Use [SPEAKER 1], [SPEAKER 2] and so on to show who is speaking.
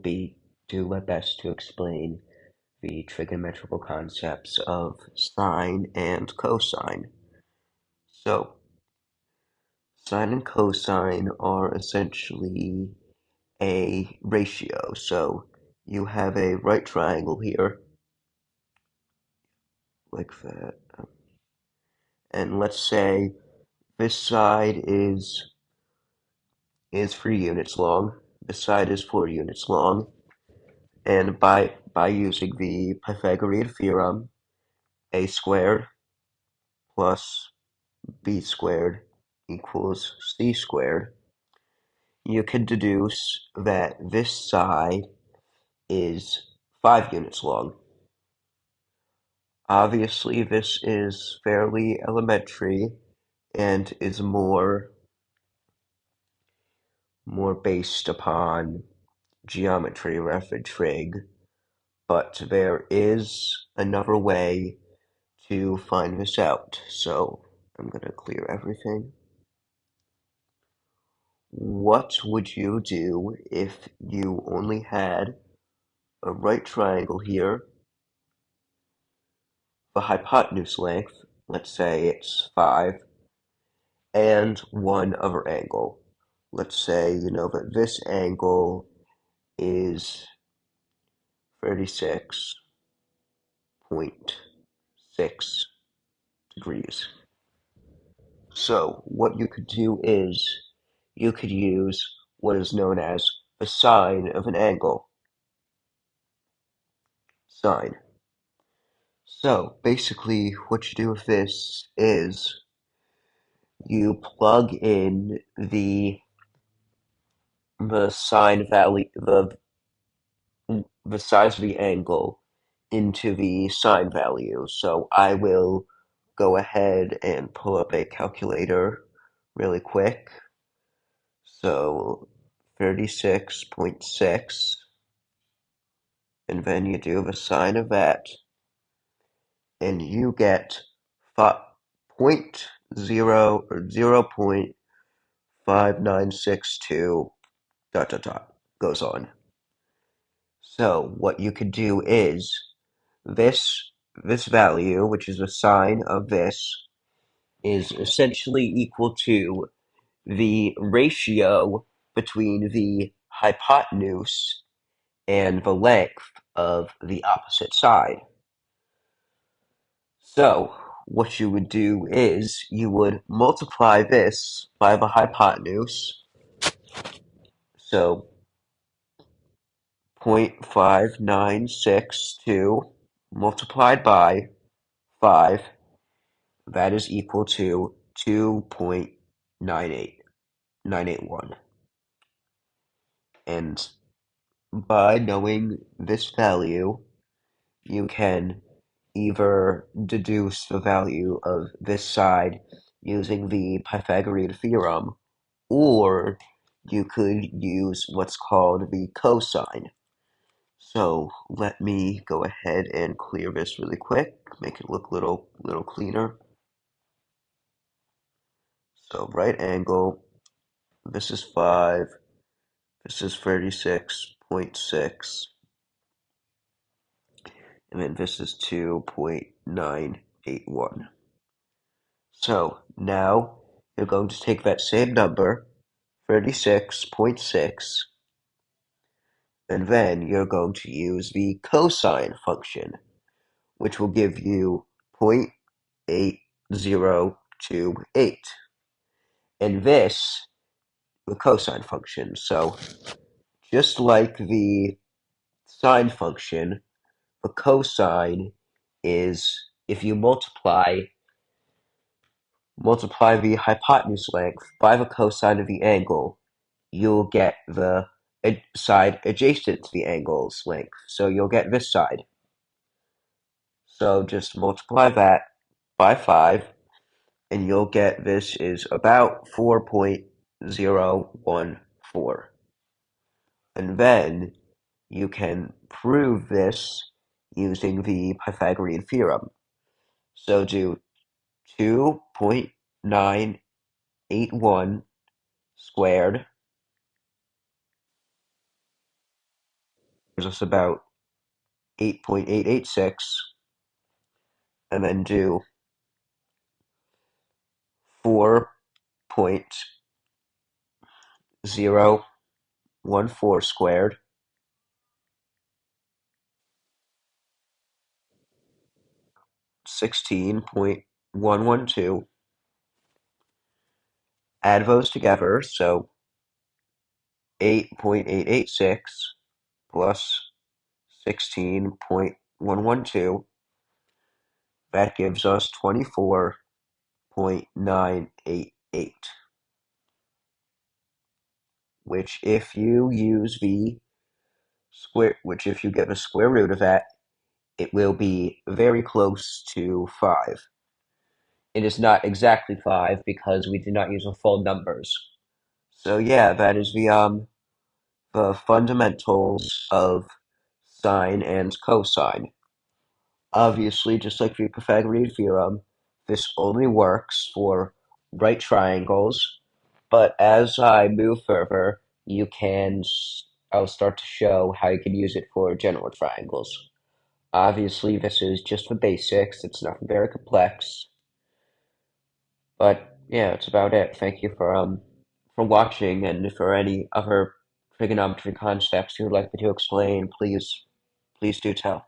[SPEAKER 1] will do my best to explain the trigonometrical concepts of sine and cosine. So, sine and cosine are essentially a ratio. So, you have a right triangle here, like that. And let's say this side is 3 units long, this side is 4 units long, and by using the Pythagorean theorem, a squared plus b squared equals c squared, you can deduce that this side is 5 units long. Obviously, this is fairly elementary and is more based upon geometry rather than trig, but there is another way to find this out. So I'm going to clear everything. What would you do if you only had a right triangle here, the hypotenuse length, let's say it's 5, and one other angle? Let's say you know that this angle is 36.6 degrees. So what you could do is you could use what is known as the sine of an angle. Sine. So basically what you do with this is you plug in the sine value the size of the angle into the sine value. So I will go ahead and pull up a calculator really quick. So 36.6, and then you do the sine of that, and you get point 0.5962 ... goes on. So what you could do is this value, which is the sine of this, is essentially equal to the ratio between the hypotenuse and the length of the opposite side. So what you would do is you would multiply this by the hypotenuse, so 0.5962 multiplied by 5, that is equal to 2.981. And by knowing this value, you can either deduce the value of this side using the Pythagorean theorem, or you could use what's called the cosine. So let me go ahead and clear this really quick, make it look little cleaner. So right angle, this is 5, this is 36.6, and then this is 2.981. So now you're going to take that same number, 36.6, and then you're going to use the cosine function, which will give you 0.8028. And this, the cosine function. So just like the sine function, the cosine is if you multiply the hypotenuse length by the cosine of the angle, you'll get the side adjacent to the angle's length. So you'll get this side. So just multiply that by 5, and you'll get this is about 4.014. And then you can prove this using the Pythagorean theorem. So do 2.981 squared gives us about 8.886, and then do 4.014 squared, 16.112. Add those together, so 8.886 plus 16.112. That gives us 24.988, which if you use the which if you get the square root of that, it will be very close to 5. It is not exactly 5 because we did not use the full numbers. So yeah, that is the fundamentals of sine and cosine. Obviously, just like the Pythagorean theorem, this only works for right triangles, but as I move further, I'll start to show how you can use it for general triangles. Obviously, this is just the basics, it's not very complex, but yeah, that's about it. Thank you for watching, and for any other trigonometry concepts you would like me to explain, please do tell.